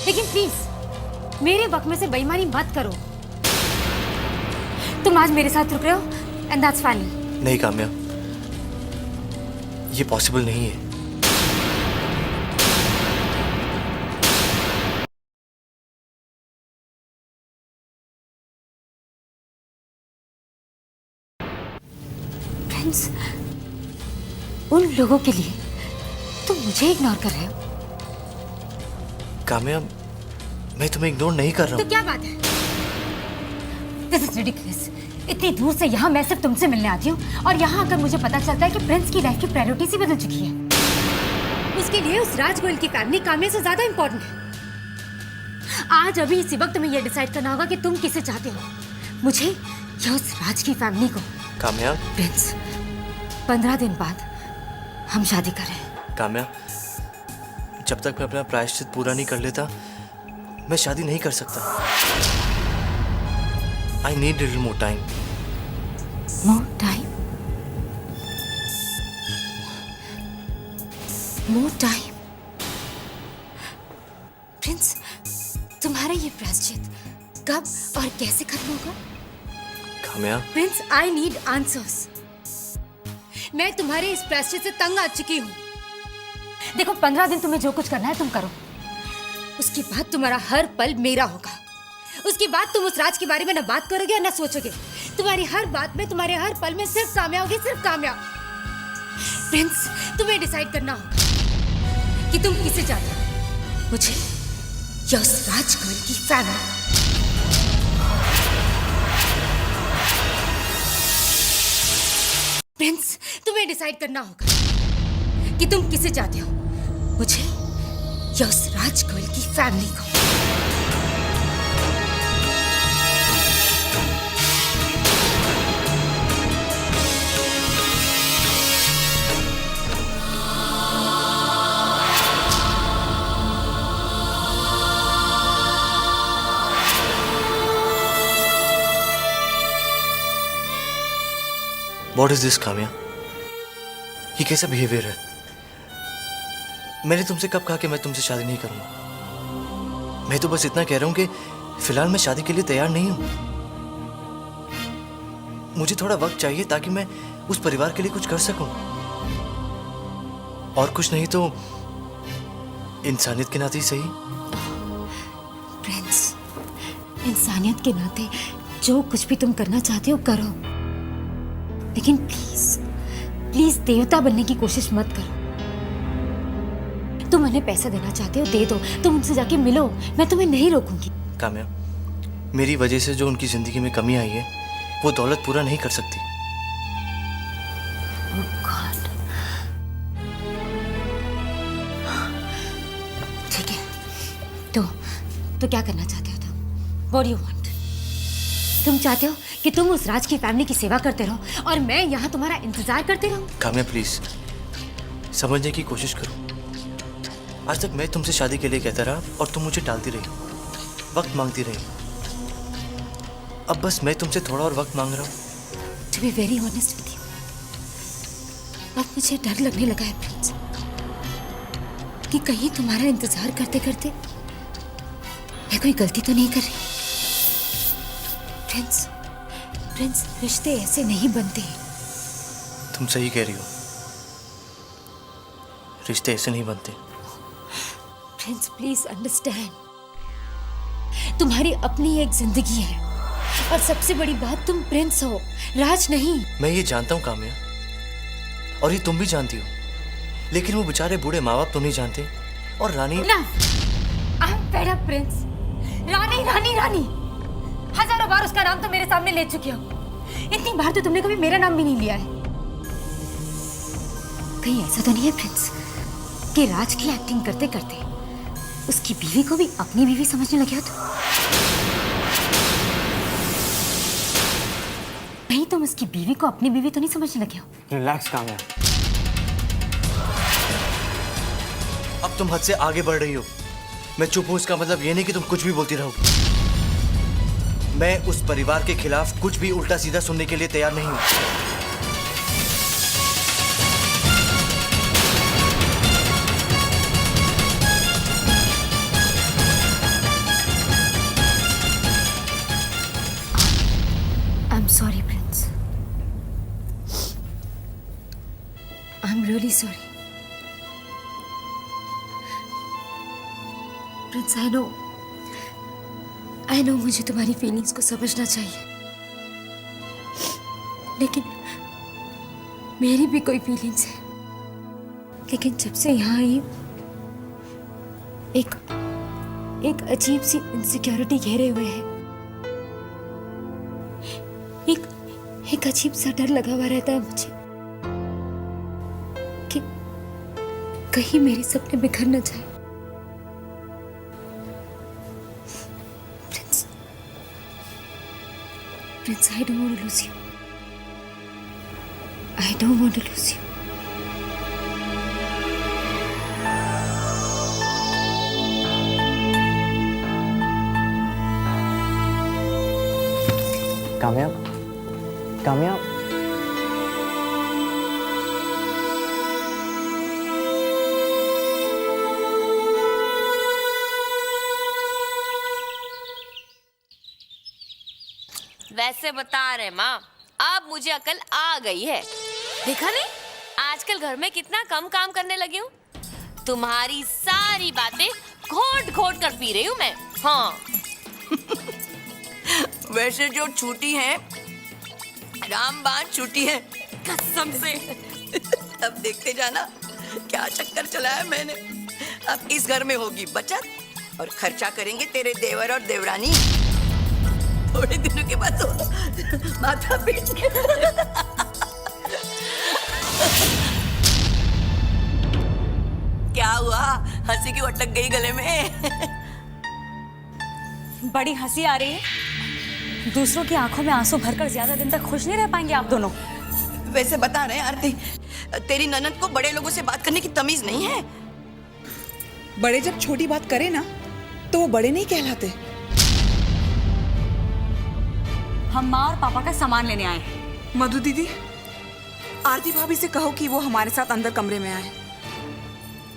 लेकिन प्लीज मेरे वक्त में से बेईमानी मत करो। तुम आज मेरे साथ रुक रहे हो एंड दैट्स फाइन। नहीं काम्या, ये पॉसिबल नहीं है। फ्रेंड्स, उन लोगों के लिए तुम मुझे इग्नोर कर रहे हो। काम्या, मैं तुम्हें इग्नोर नहीं कर रहा तो हूँ। क्या बात है? This is ridiculous. इतनी दूर से यहाँ मैं सिर्फ तुमसे मिलने आती हूँ और यहाँ आकर मुझे पता चलता है कि प्रिंस की लाइफ की प्रायोरिटीज ही बदल चुकी है। उसके लिए उस राज गोयल की फैमिली काम्या से ज्यादा इंपॉर्टेंट है। आज अभी इसी वक्त तुम्हें यह डिसाइड करना होगा कि तुम किसे चाहते हो, मुझे या उस राज की फैमिली को। काम्या, प्रिंस, 15 दिन बाद हम शादी कर रहे हैं। काम्या, जब तक मैं अपना प्रायश्चित पूरा नहीं कर लेता मैं शादी नहीं कर सकता। I need little more time. More time? More time? Prince, तुम्हारा ये प्रायश्चित कब और कैसे खत्म होगा? Kamya, Prince, I need answers. मैं तुम्हारे इस प्रायश्चित से तंग आ चुकी हूँ। देखो, 15 दिन तुम्हें जो कुछ करना है तुम करो, उसके बाद तुम्हारा हर पल मेरा होगा। उसके बाद तुम उस राज के बारे में ना बात करोगे और ना सोचोगे। तुम्हारी हर बात में, तुम्हारे हर पल में सिर्फ काम्या होगी, सिर्फ काम्या। प्रिंस, तुम्हें डिसाइड करना होगा कि तुम किसे चाहते हो, मुझे या उस राज गोयल की फैमिली। प्रिंस, तुम्हें डिसाइड करना होगा कि तुम किसे चाहते हो, मुझे या उस राज गोयल की फैमिली को। What is this, Kamya? ये कैसा बिहेवियर है? मैंने तुमसे कब कहा कि मैं तुमसे शादी नहीं करूंगा? मैं तो बस इतना कह रहा हूं कि फिलहाल मैं शादी के लिए तैयार नहीं हूं। मुझे थोड़ा वक्त चाहिए ताकि मैं उस परिवार के लिए कुछ कर सकूं। और कुछ नहीं तो इंसानियत के नाते ही सही। प्रिंस, इंसानियत के नाते जो कुछ भी तुम करना चाहते हो करो, लेकिन प्लीज प्लीज देवता बनने की कोशिश मत करो। तुम उन्हें पैसा देना चाहते हो, दे दो। तुम उनसे जाके मिलो, मैं तुम्हें नहीं रोकूंगी। काम्या, मेरी वजह से जो उनकी जिंदगी में कमी आई है वो दौलत पूरा नहीं कर सकती। Oh God. ठीक है, तो क्या करना चाहते हो तुम? What do you want? तुम चाहते हो कि तुम उस राज की फैमिली की सेवा करते रहो और मैं यहाँ तुम्हारा इंतजार करते रहूं? काम्या प्लीज समझने की कोशिश करो। आज तक मैं तुमसे शादी के लिए कहता रहा और तुम मुझे टालती रही, वक्त मांगती रही। अब बस मैं तुमसे थोड़ा और वक्त मांग रहा हूँ। To be very honest with you, अब मुझे डर लगने लगा है प्रिंस। कि कहीं तुम्हारा इंतजार करते करते मैं कोई गलती तो नहीं कर रही। प्रिंस, प्रिंस, रिश्ते ऐसे नहीं बनते। तुम सही कह रही हो, रिश्ते ऐसे नहीं बनते। प्रिंस प्लीज अंडरस्टैंड, तुम्हारी अपनी एक जिंदगी है और सबसे बड़ी बात तुम प्रिंस हो, राज नहीं। मैं ये जानता हूँ काम्या, और ये तुम भी जानती हो, लेकिन वो बेचारे बूढ़े माँ बाप तो नहीं जानते। और रानी ना, I am fed up prince. Rani Rani Rani, हजारों बार उसका नाम तो मेरे सामने ले चुकी हो, इतनी बार तो तुमने कभी मेरा नाम भी नहीं लिया है। कहीं ऐसा तो नहीं है प्रिंस कि राज की एक्टिंग करते करते उसकी बीवी को भी अपनी बीवी समझने लगे हो? कहीं तुम उसकी बीवी को अपनी बीवी तो नहीं समझने लगे हो? रिलैक्स काम्या। अब तुम हद से आगे बढ़ रही हो। मैं चुप हूं इसका मतलब ये नहीं कि तुम कुछ भी बोलती रहोगी। मैं उस परिवार के खिलाफ कुछ भी उल्टा सीधा सुनने के लिए तैयार नहीं हूं। I'm sorry, Prince. I'm really sorry. Prince, I know मुझे तुम्हारी फीलिंग्स को समझना चाहिए, लेकिन मेरी भी कोई फीलिंग्स है। लेकिन जब से यहाँ आई एक अजीब सी इनसिक्योरिटी घेरे हुए है। एक अजीब सा डर लगा हुआ रहता है मुझे कि कहीं मेरे सपने बिखर न जाए। Prince, I don't want to lose you. I don't want to lose you. Kamya, Kamya, वैसे बता रहे माँ, अब मुझे अकल आ गई है। देखा नहीं, आजकल घर में कितना कम काम करने लगी हूँ। तुम्हारी सारी बातें घोट घोट कर पी रही हूँ मैं। हाँ। वैसे जो छूटी है रामबाण छूटी है कसम से। अब देखते जाना क्या चक्कर चलाया मैंने। अब इस घर में होगी बचत और खर्चा करेंगे तेरे देवर और देवरानी। थोड़े दिनों के बाद तो माथा पीट के। क्या हुआ, हंसी क्यों अटक गई गले में? बड़ी हंसी आ रही है। दूसरों की आंखों में आंसू भरकर ज्यादा दिन तक खुश नहीं रह पाएंगे आप दोनों। वैसे बता रहे हैं आरती, तेरी ननद को बड़े लोगों से बात करने की तमीज नहीं है। बड़े जब छोटी बात करे ना तो वो बड़े नहीं कहलाते। हम माँ और पापा का सामान लेने आए हैं। मधु दीदी, आरती भाभी से कहो कि वो हमारे साथ अंदर कमरे में आए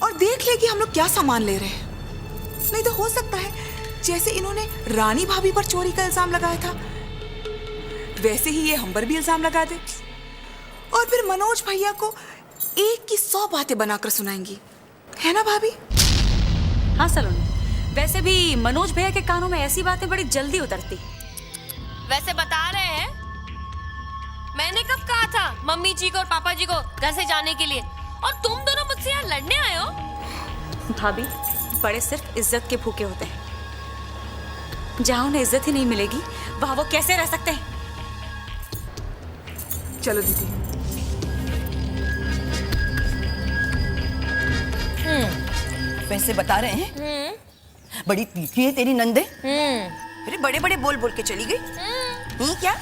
और देख ले कि हम लोग क्या सामान ले रहे हैं। नहीं तो हो सकता है जैसे इन्होंने रानी भाभी पर चोरी का इल्जाम लगाया था, वैसे ही ये हम पर भी इल्जाम लगा दे और फिर मनोज भैया को एक की 100 बातें बनाकर सुनाएंगी, है ना भाभी? हाँ सलोनी, वैसे भी मनोज भैया के कानों में ऐसी बातें बड़ी जल्दी उतरती। वैसे बता रहे हैं, मैंने कब कहा था मम्मी जी को और पापा जी को घर से जाने के लिए, और तुम दोनों मुझसे यहाँ लड़ने आए हो। भाभी, बड़े सिर्फ इज्जत के भूखे होते हैं। जहाँ उन्हें इज्जत ही नहीं मिलेगी वहाँ वो कैसे रह सकते हैं? चलो दीदी। वैसे बता रहे हैं, बड़ी तीखी है तेरी नंदे। अरे बड़े बड़े बोल बोल के चली गई। नहीं क्या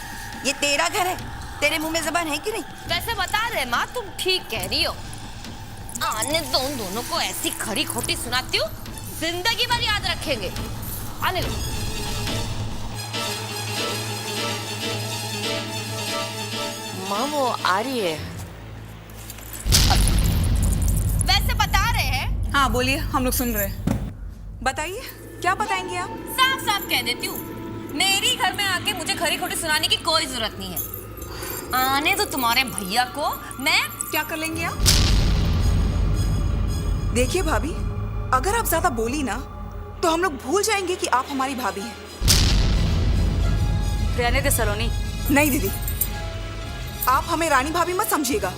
ये तेरा घर है, तेरे मुंह में जबान है कि नहीं? वैसे बता रहे माँ, तुम ठीक कह रही हो। आने दो उन दोनों को, ऐसी खरी खोटी सुनाती हूँ जिंदगी भर याद रखेंगे। आने दो। माँ वो आ रही है। वैसे बता रहे हैं, हाँ बोलिए, हम लोग सुन रहे हैं। बताइए, क्या बताएंगे आप? साफ साफ कह देती हूँ, मेरी घर में आके मुझे खरी खोटी सुनाने की कोई जरूरत नहीं है। आने तो तुम्हारे भैया को, मैं क्या कर लेंगे आप? देखिए भाभी, अगर आप ज्यादा बोली ना तो हम लोग भूल जाएंगे कि आप हमारी भाभी हैं। रहने दे सलोनी। नहीं दीदी, आप हमें रानी भाभी मत समझिएगा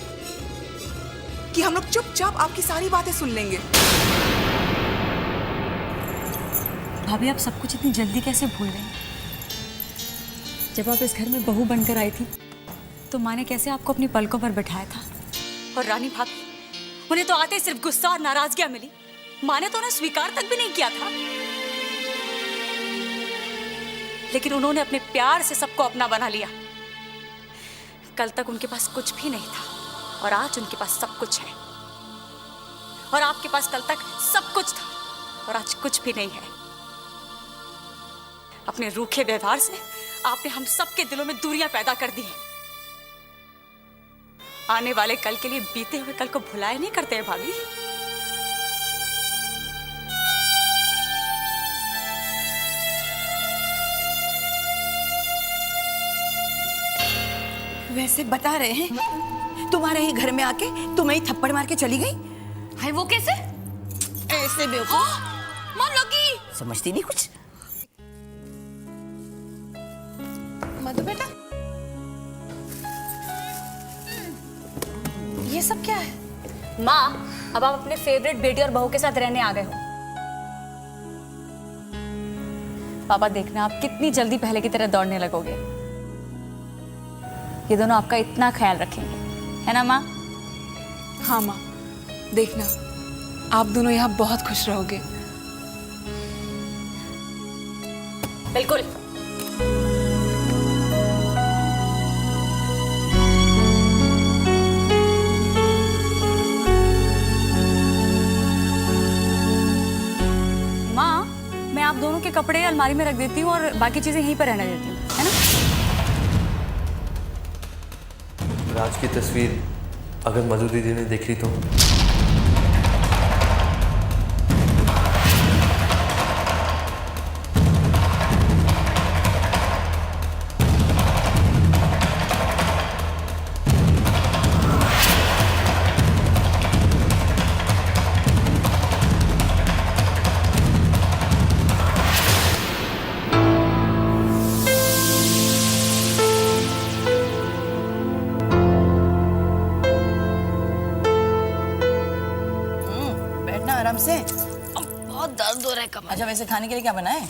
कि हम लोग चुपचाप आपकी सारी बातें सुन लेंगे। भाभी, आप सब कुछ इतनी जल्दी कैसे भूल गए? जब आप इस घर में बहू बनकर आई थी तो माँ ने कैसे आपको अपनी पलकों पर बैठाया था? और रानी भाभी, उन्हें तो आते ही सिर्फ गुस्सा और नाराजगियां मिली। माँ ने तो उन्हें स्वीकार तक भी नहीं किया था, लेकिन उन्होंने अपने प्यार से सबको अपना बना लिया। कल तक उनके पास कुछ भी नहीं था और आज उनके पास सब कुछ है। और आपके पास कल तक सब कुछ था और आज कुछ भी नहीं है। अपने रूखे व्यवहार से आपने हम सबके दिलों में दूरियां पैदा कर दी हैं। आने वाले कल के लिए बीते हुए कल को भुलाया नहीं करते हैं भाभी। वैसे बता रहे हैं, तुम्हारे ही घर में आके तुम्हें ही थप्पड़ मार के चली गई। हाय, वो कैसे? ऐसे बेवकूफ, माँ लगी। समझती नहीं कुछ। मधु बेटा, ये सब क्या है? माँ, अब आप अपने फेवरेट बेटी और बहू के साथ रहने आ गए हो। पापा, देखना आप कितनी जल्दी पहले की तरह दौड़ने लगोगे। ये दोनों आपका इतना ख्याल रखेंगे, है ना माँ? हाँ माँ, देखना आप दोनों यहाँ बहुत खुश रहोगे। बिल्कुल। माँ, मैं आप दोनों के कपड़े अलमारी में रख देती हूँ और बाकी चीजें यहीं पर रहने देती हूँ, है ना? राज की तस्वीर अगर मधु दीदी ने देख ली तो? आराम से। बहुत दर्द हो रहा है कमर। अच्छा, वैसे खाने के लिए क्या बनाए?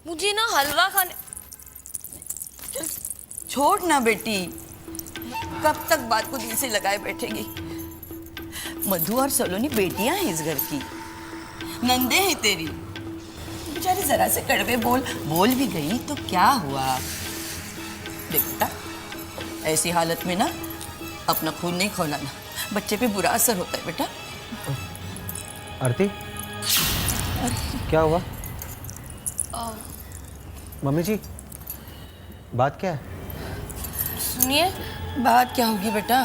मुझे ना हलवा खाने। छोड़ ना बेटी, कब तक बात को दिल से लगाए बैठेगी? मधु और सलोनी बेटियां हैं इस घर की, नंदे हैं तेरी। बेचारी जरा से कड़वे बोल भी गई तो क्या हुआ? देख बेटा, ऐसी हालत में ना अपना खून नहीं खौलाना, बच्चे पे बुरा असर होता है बेटा। आरती, क्या हुआ? मम्मी जी, बात क्या है? सुनिए, बात क्या होगी बेटा,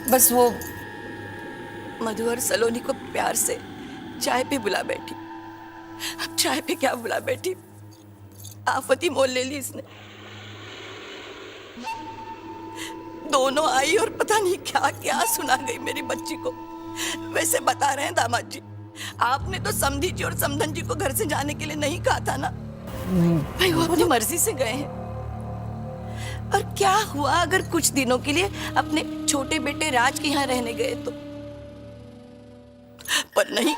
बस वो मधु और सलोनी को प्यार से चाय पे बुला बैठी। अब चाय पे क्या बुला बैठी, आफत ही मोल ले ली इसने। दोनों आई और पता नहीं क्या क्या सुना गई मेरी बच्ची को। वैसे बता रहे हैं दामाद जी, आपने तो समधी जी और समधन जी को घर से जाने के लिए नहीं कहा था ना? भाई वो अपनी मर्जी से गए हैं। और क्या हुआ अगर कुछ दिनों के लिए अपने छोटे बेटे राज के यहाँ रहने गए तो? पर नहीं,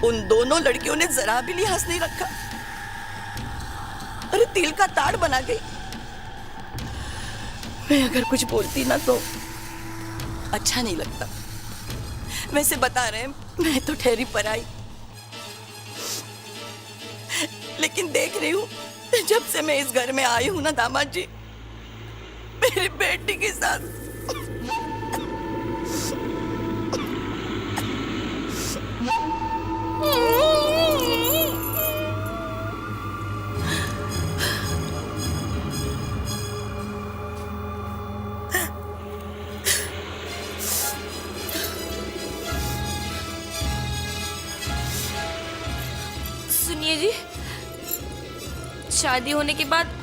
उन दोनों लड़कियों ने जरा भी लिहाज नहीं रखा। अरे तिल का ताड़ बना गई। मैं अगर कुछ बोलती ना तो अच्छा नहीं लगता। वैसे बता रहे हैं, मैं तो ठहरी पर आई, लेकिन देख रही हूँ जब से मैं इस घर में आई हूँ ना दामाद जी, मेरी बेटी के साथ सुनिए जी, शादी होने के बाद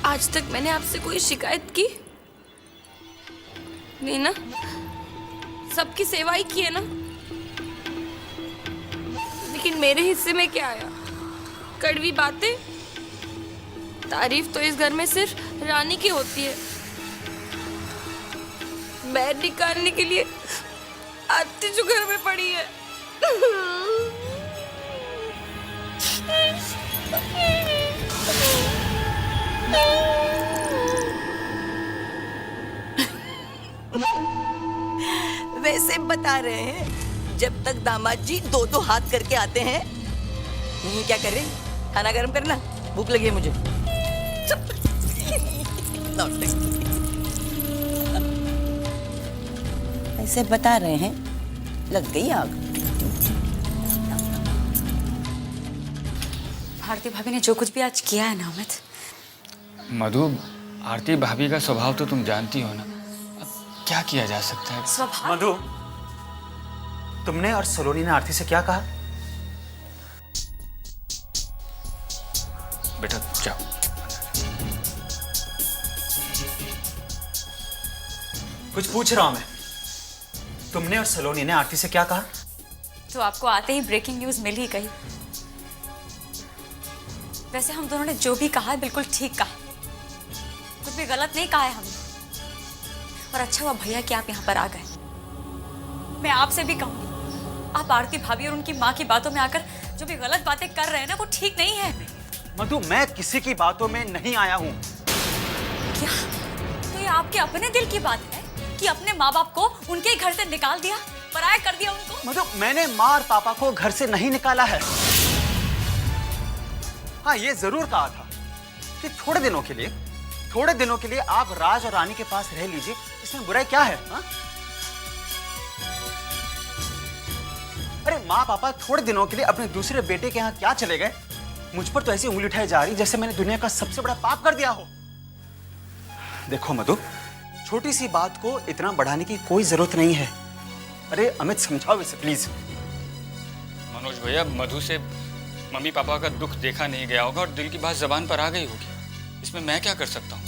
आज तक मैंने आपसे कोई शिकायत की नहीं ना? सबकी सेवा ही की है ना? लेकिन मेरे हिस्से में क्या आया? कड़वी बातें। तारीफ तो इस घर में सिर्फ रानी की होती है। बैर निकालने के लिए आरती जो घर में पड़ी है। वैसे बता रहे हैं, जब तक दामाद जी दो दो हाथ करके आते हैं, क्या कर रहे? खाना गर्म करना, भूख लगी है मुझे। ऐसे बता रहे हैं, लग गई आग। भारती भाभी ने जो कुछ भी आज किया है ना अमित, मधु, आरती भाभी का स्वभाव तो तुम जानती हो ना। अब क्या किया जा सकता है? स्वभाव। मधु, तुमने और सलोनी ने आरती से क्या कहा? बेटा जाओ। कुछ पूछ रहा हूं मैं। तुमने और सलोनी ने आरती से क्या कहा? तो आपको आते ही ब्रेकिंग न्यूज मिल ही गई। वैसे हम दोनों ने जो भी कहा है बिल्कुल ठीक कहा, कुछ भी गलत नहीं कहा है हमने। और अच्छा हुआ भैया कि आप यहाँ पर आ गए। मैं आपसे भी कहूंगी, आप आरती भाभी और उनकी माँ की बातों में आकर जो भी गलत बातें कर रहे हैं ना, वो ठीक नहीं है। मधु, मैं किसी की बातों में नहीं आया हूँ। क्या? तो ये आपके अपने दिल की बात है कि अपने माँ बाप को उनके ही घर से निकाल दिया, पराया कर दिया उनको? मधु, मैंने माँ और पापा को घर से नहीं निकाला है। हाँ, ये जरूर कहा था कि थोड़े दिनों के लिए आप राज और रानी के पास रह लीजिए। इसमें बुराई क्या है? हा? अरे माँ पापा थोड़े दिनों के लिए अपने दूसरे बेटे के यहाँ क्या चले गए? मुझ पर तो ऐसी उंगली उठाई जा रही जैसे मैंने दुनिया का सबसे बड़ा पाप कर दिया हो। देखो मधु, छोटी सी बात को इतना बढ़ाने की कोई जरूरत नहीं है। अरे अमित, समझाओ इसे प्लीज। मनोज भैया, मधु से मम्मी पापा का दुख देखा नहीं गया होगा और दिल की बात जबान पर आ गई होगी। इसमें मैं क्या कर सकता हूँ?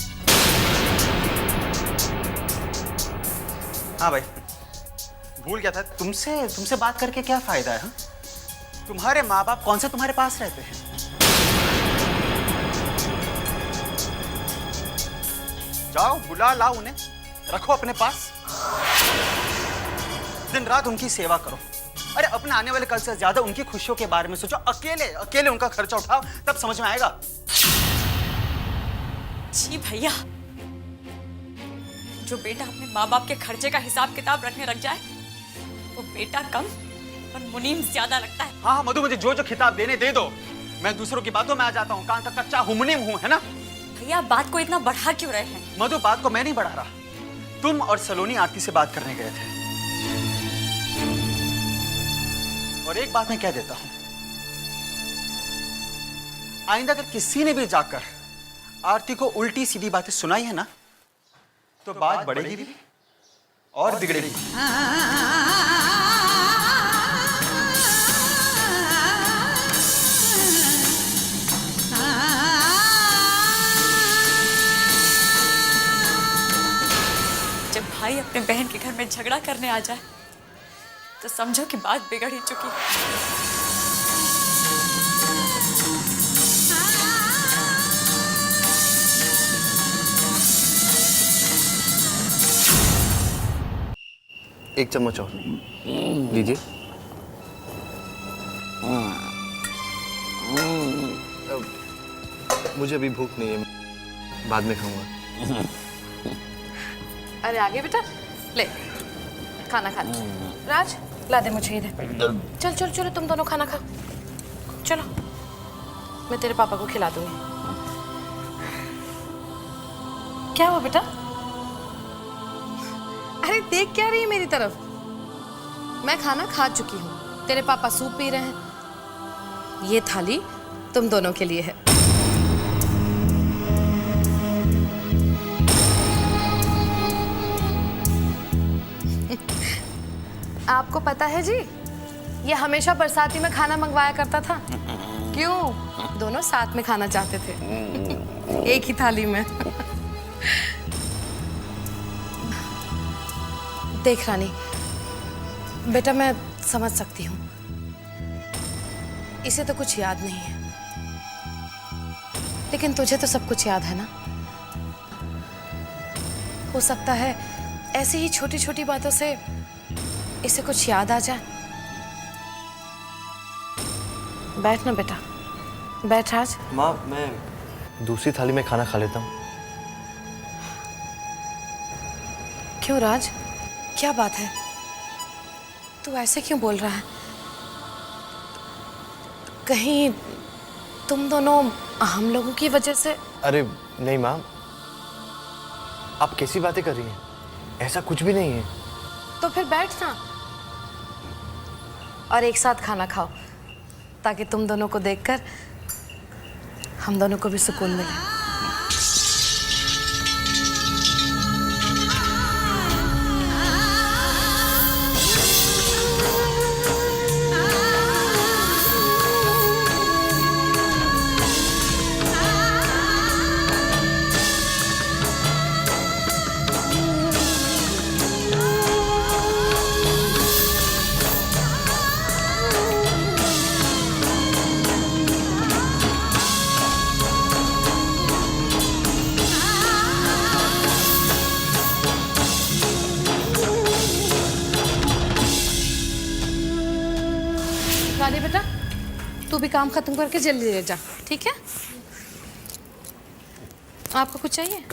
हाँ भाई, भूल गया था। तुमसे बात करके क्या फायदा है? हा? तुम्हारे माँ बाप कौन से तुम्हारे पास रहते हैं? जाओ बुला लाओ उन्हें, रखो अपने पास, दिन रात उनकी सेवा करो। अरे अपने आने वाले कल से ज्यादा उनकी खुशियों के बारे में सोचो। अकेले उनका खर्चा उठाओ, तब समझ में आएगा। जी भैया, जो बेटा अपने माँ बाप के खर्चे का हिसाब किताब रखने लग जाए, वो बेटा कम और मुनीम ज्यादा लगता है। हाँ मधु, मुझे जो खिताब देने दे दो। मैं दूसरों की बातों में आ जाता हूँ। कान का कच्चा हूँ, मुनीम हूँ, है ना? भैया बात को इतना बढ़ा क्यों रहे हैं? मधु, बात को मैं नहीं बढ़ा रहा। तुम और सलोनी आरती से बात करने गए थे। और एक बात मैं कह देता हूं, आइंदा अगर किसी ने भी जाकर आरती को उल्टी सीधी बातें सुनाई है ना, तो बात बढ़ेगी भी और बिगड़ेगी। जब भाई अपने बहन के घर में झगड़ा करने आ जाए तो समझो कि बात बिगड़ ही चुकी है। एक चम्मच और लीजिए। मुझे अभी भूख नहीं है, बाद में खाऊंगा। अरे आगे बेटा, ले खाना खा। राज, ला दे मुझे इधर। चल चल चलो, तुम दोनों खाना खाओ। चलो, मैं तेरे पापा को खिला दूंगी। क्या हुआ बेटा? अरे देख क्या रही है मेरी तरफ? मैं खाना खा चुकी हूँ, तेरे पापा सूप पी रहे हैं। ये थाली तुम दोनों के लिए है। आपको पता है जी, ये हमेशा बरसाती में खाना मंगवाया करता था। क्यों? दोनों साथ में खाना चाहते थे, एक ही थाली में। देख रानी, बेटा मैं समझ सकती हूँ, इसे तो कुछ याद नहीं है, लेकिन तुझे तो सब कुछ याद है ना। हो सकता है ऐसी ही छोटी छोटी बातों से इसे कुछ याद आ जाए। बैठ ना बेटा, बैठ राज। माँ, मैं दूसरी थाली में खाना खा लेता हूँ। क्यों राज, क्या बात है? तू ऐसे क्यों बोल रहा है? कहीं तुम दोनों हम लोगों की वजह से? अरे नहीं माँ, आप कैसी बातें कर रही हैं? ऐसा कुछ भी नहीं है। तो फिर बैठ ना और एक साथ खाना खाओ, ताकि तुम दोनों को देखकर हम दोनों को भी सुकून मिले। रानी बेटा, तू भी काम खत्म करके जल्दी ले जा, ठीक है? आपको कुछ चाहिए?